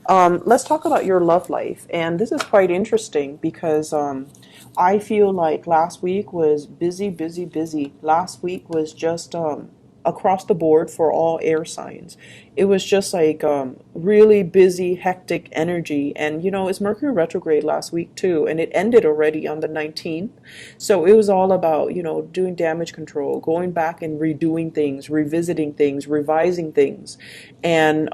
Let's talk about your love life. And this is quite interesting because I feel like last week was busy, busy, busy. Last week was just across the board for all air signs. It was just like really busy, hectic energy. And, you know, it's Mercury retrograde last week too. And it ended already on the 19th. So it was all about, you know, doing damage control, going back and redoing things, revisiting things, revising things. And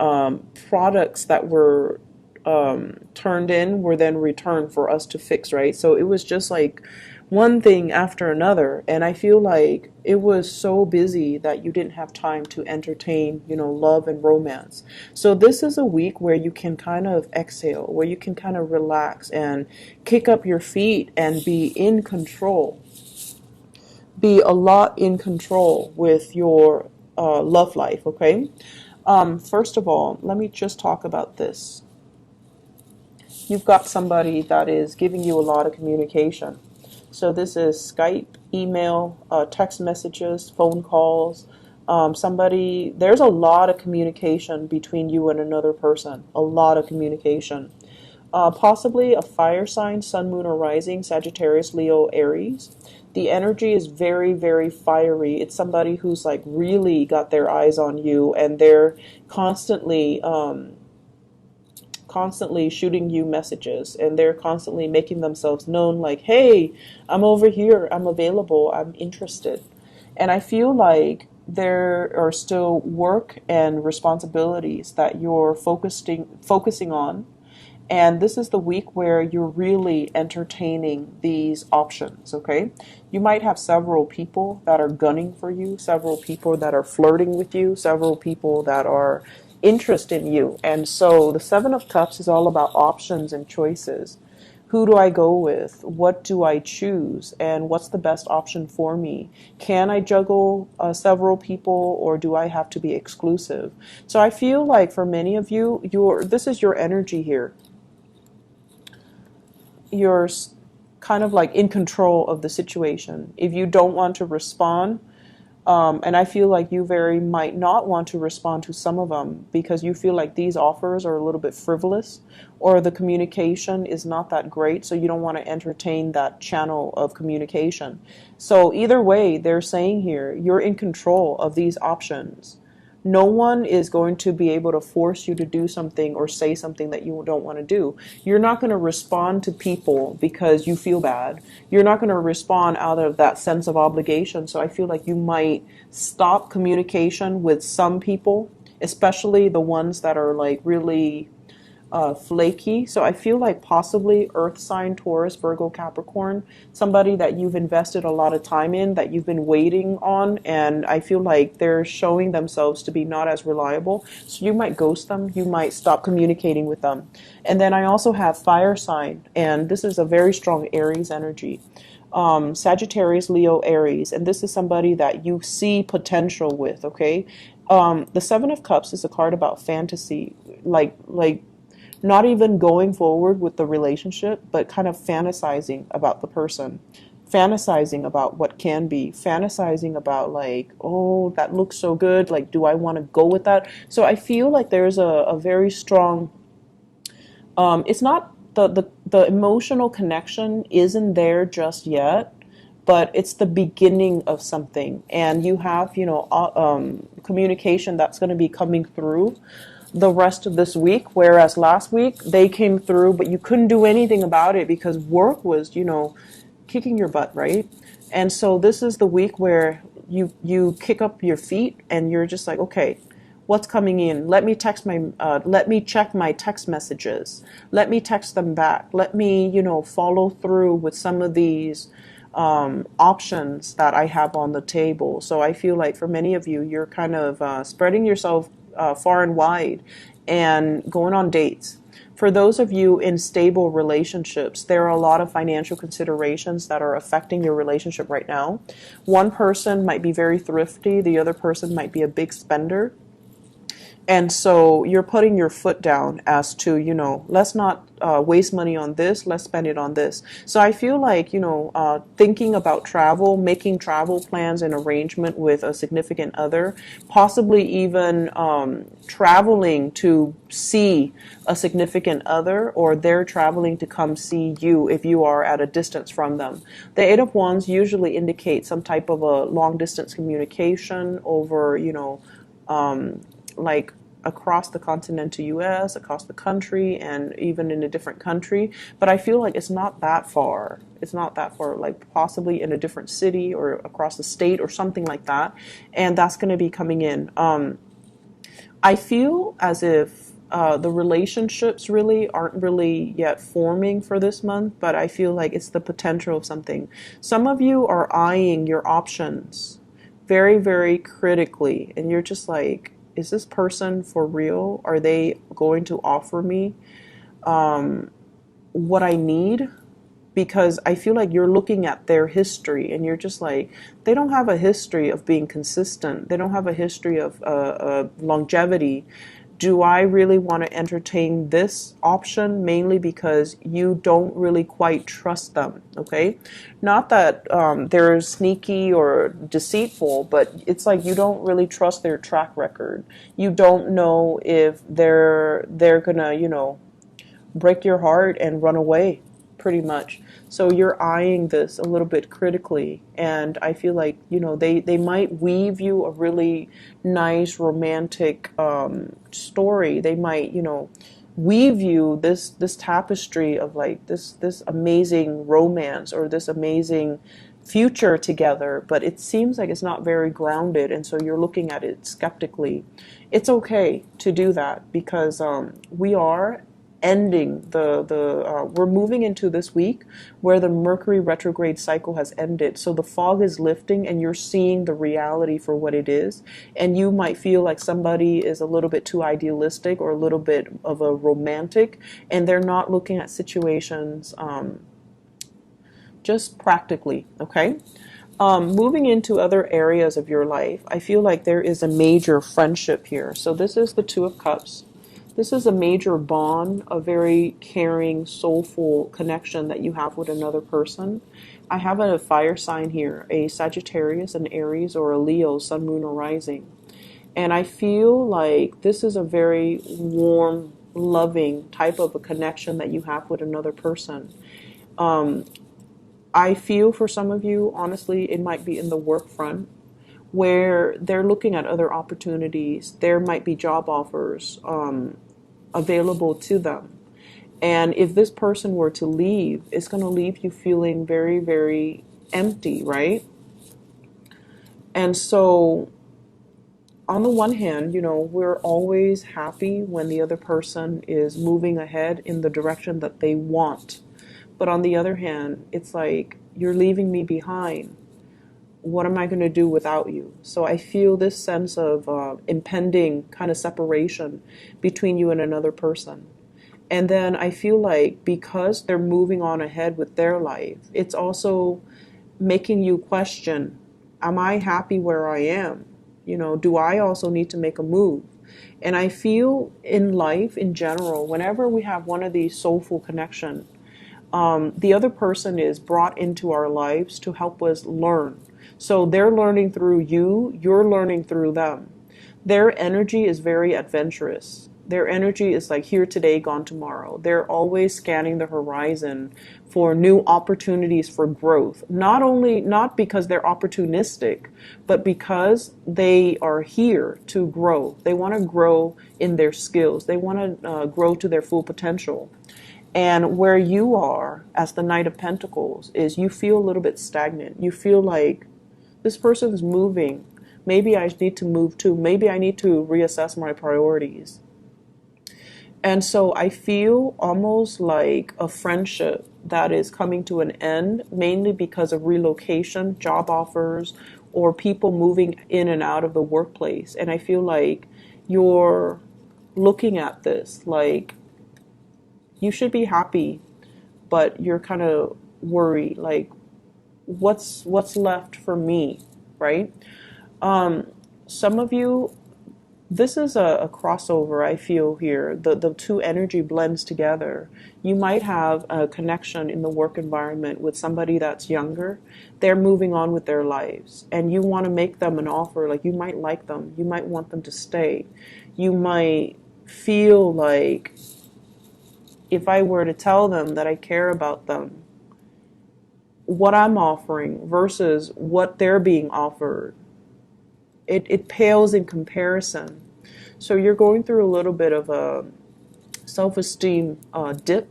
products that were turned in were then returned for us to fix, right? So it was just like one thing after another. And I feel like it was so busy that you didn't have time to entertain, you know, love and romance. So this is a week where you can kind of exhale, where you can kind of relax and kick up your feet and be in control, be a lot in control with your love life, okay? First of all, let me just talk about this. You've got somebody that is giving you a lot of communication. So this is Skype, email, text messages, phone calls. There's a lot of communication between you and another person. A lot of communication. Possibly a fire sign, sun, moon, or rising, Sagittarius, Leo, Aries. The energy is very, very fiery. It's somebody who's like really got their eyes on you, and they're constantly shooting you messages, and they're constantly making themselves known, like, hey, I'm over here, I'm available, I'm interested. And I feel like there are still work and responsibilities that you're focusing on, and this is the week where you're really entertaining these options, okay? You might have several people that are gunning for you, several people that are flirting with you, several people that are interested in you. And so the Seven of Cups is all about options and choices. Who do I go with? What do I choose? And what's the best option for me? Can I juggle several people, or do I have to be exclusive? So I feel like for many of you, this is your energy here. You're kind of like in control of the situation. If you don't want to respond, and I feel like you very might not want to respond to some of them because you feel like these offers are a little bit frivolous, or the communication is not that great, so you don't want to entertain that channel of communication. So either way, they're saying here, you're in control of these options. No one is going to be able to force you to do something or say something that you don't want to do. You're not going to respond to people because you feel bad. You're not going to respond out of that sense of obligation. So I feel like you might stop communication with some people, especially the ones that are like really flaky. So I feel like possibly Earth sign, Taurus, Virgo, Capricorn, somebody that you've invested a lot of time in, that you've been waiting on, and I feel like they're showing themselves to be not as reliable. So you might ghost them, you might stop communicating with them. And then I also have fire sign, and this is a very strong Aries energy. Sagittarius, Leo, Aries, and this is somebody that you see potential with, okay? The Seven of Cups is a card about fantasy, like not even going forward with the relationship, but kind of fantasizing about the person, fantasizing about what can be, fantasizing about like, oh, that looks so good. Like, do I want to go with that? So I feel like there's a very strong, it's not the emotional connection isn't there just yet, but it's the beginning of something. And you have, you know, communication that's going to be coming through the rest of this week, whereas last week they came through, but you couldn't do anything about it because work was, you know, kicking your butt, right? And so this is the week where you kick up your feet and you're just like, okay, what's coming in? Let me check my text messages. Let me text them back. Let me, you know, follow through with some of these options that I have on the table. So I feel like for many of you, you're kind of spreading yourself far and wide and going on dates. For those of you in stable relationships, there are a lot of financial considerations that are affecting your relationship right now. One person might be very thrifty, the other person might be a big spender. And so you're putting your foot down as to, let's not waste money on this, let's spend it on this. So I feel like, thinking about travel, making travel plans and arrangement with a significant other, possibly even traveling to see a significant other, or they're traveling to come see you if you are at a distance from them. The Eight of Wands usually indicates some type of a long distance communication over, like across the continental US, across the country, and even in a different country. But I feel like it's not that far. It's not that far, like possibly in a different city or across the state or something like that. And that's going to be coming in. I feel as if the relationships really aren't really yet forming for this month, but I feel like it's the potential of something. Some of you are eyeing your options very, very critically, and you're just like, is this person for real? Are they going to offer me what I need? Because I feel like you're looking at their history and you're just like, they don't have a history of being consistent. They don't have a history of longevity. Do I really want to entertain this option? Mainly because you don't really quite trust them, okay? Not that they're sneaky or deceitful, but it's like you don't really trust their track record. You don't know if they're gonna, break your heart and run away, pretty much. So you're eyeing this a little bit critically, and I feel like, they might weave you a really nice romantic story. They might, weave you this tapestry of like this amazing romance or this amazing future together, but it seems like it's not very grounded, and so you're looking at it skeptically. It's okay to do that because we are ending we're moving into this week where the Mercury retrograde cycle has ended. So the fog is lifting and you're seeing the reality for what it is. And you might feel like somebody is a little bit too idealistic or a little bit of a romantic, and they're not looking at situations just practically, okay? Moving into other areas of your life, I feel like there is a major friendship here. So this is the Two of Cups. This is a major bond, a very caring, soulful connection that you have with another person. I have a fire sign here, a Sagittarius, an Aries, or a Leo, Sun, Moon, or Rising. And I feel like this is a very warm, loving type of a connection that you have with another person. I feel for some of you, honestly, it might be in the work front, where they're looking at other opportunities. There might be job offers available to them. And if this person were to leave, it's going to leave you feeling very, very empty, right? And so on the one hand, we're always happy when the other person is moving ahead in the direction that they want. But on the other hand, it's like, you're leaving me behind. What am I going to do without you? So I feel this sense of impending kind of separation between you and another person. And then I feel like because they're moving on ahead with their life, it's also making you question, am I happy where I am? Do I also need to make a move? And I feel in life in general, whenever we have one of these soulful connections, the other person is brought into our lives to help us learn. So they're learning through you, you're learning through them. Their energy is very adventurous. Their energy is like here today, gone tomorrow. They're always scanning the horizon for new opportunities for growth. Not because they're opportunistic, but because they are here to grow. They want to grow in their skills. They want to grow to their full potential. And where you are as the Knight of Pentacles is you feel a little bit stagnant. You feel like this person's moving. Maybe I need to move too. Maybe I need to reassess my priorities. And so I feel almost like a friendship that is coming to an end, mainly because of relocation, job offers, or people moving in and out of the workplace. And I feel like you're looking at this like you should be happy, but you're kind of worried, like what's left for me, right? Some of you, This is a crossover, I feel here. The two energy blends together. You might have a connection in the work environment with somebody that's younger. They're moving on with their lives, and you want to make them an offer. Like, you might like them. You might want them to stay. You might feel like, if I were to tell them that I care about them, what I'm offering versus what they're being offered, it pales in comparison. So you're going through a little bit of a self-esteem dip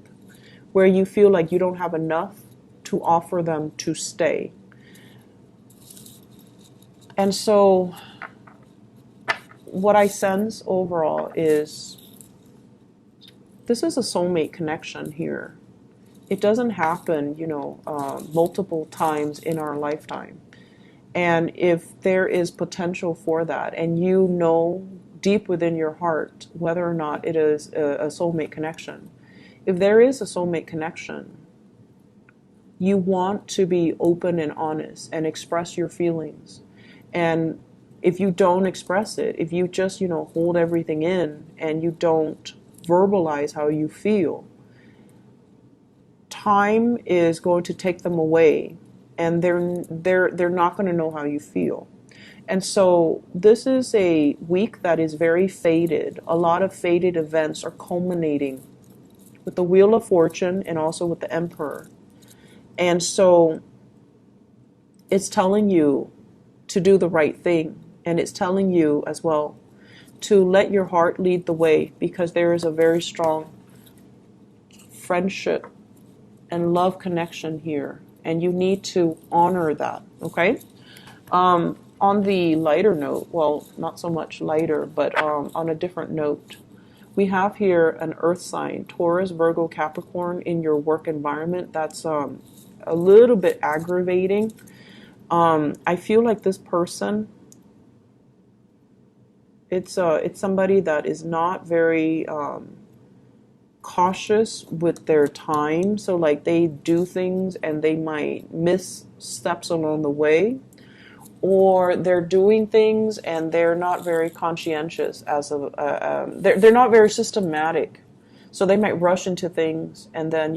where you feel like you don't have enough to offer them to stay. And so what I sense overall is this is a soulmate connection here. It doesn't happen, multiple times in our lifetime. And if there is potential for that, and you know deep within your heart whether or not it is a soulmate connection, if there is a soulmate connection, you want to be open and honest and express your feelings. And if you don't express it, if you just, hold everything in and you don't verbalize how you feel, time is going to take them away, and they're not going to know how you feel. And so this is a week that is very fated. A lot of fated events are culminating with the Wheel of Fortune and also with the Emperor. And so it's telling you to do the right thing, and it's telling you as well to let your heart lead the way, because there is a very strong friendship and love connection here, and you need to honor that, okay? On the lighter note, well, not so much lighter, but on a different note, we have here an earth sign, Taurus, Virgo, Capricorn, in your work environment. That's a little bit aggravating. I feel like this person, it's somebody that is not very cautious with their time. So like, they do things and they might miss steps along the way, or they're doing things and they're not very conscientious they're not very systematic. So they might rush into things and then,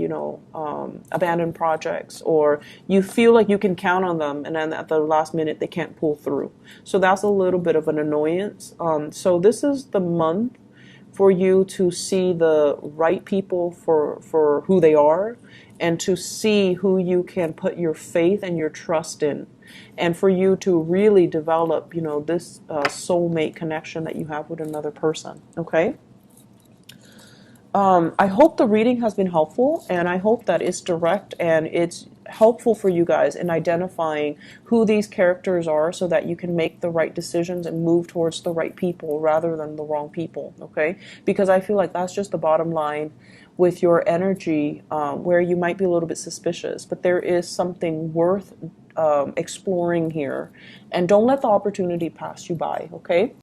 abandon projects, or you feel like you can count on them and then at the last minute they can't pull through. So that's a little bit of an annoyance. So this is the month for you to see the right people for who they are, and to see who you can put your faith and your trust in, and for you to really develop, this soulmate connection that you have with another person, okay? I hope the reading has been helpful, and I hope that it's direct and it's helpful for you guys in identifying who these characters are, so that you can make the right decisions and move towards the right people rather than the wrong people, okay? Because I feel like that's just the bottom line with your energy, where you might be a little bit suspicious, but there is something worth exploring here. And don't let the opportunity pass you by, okay?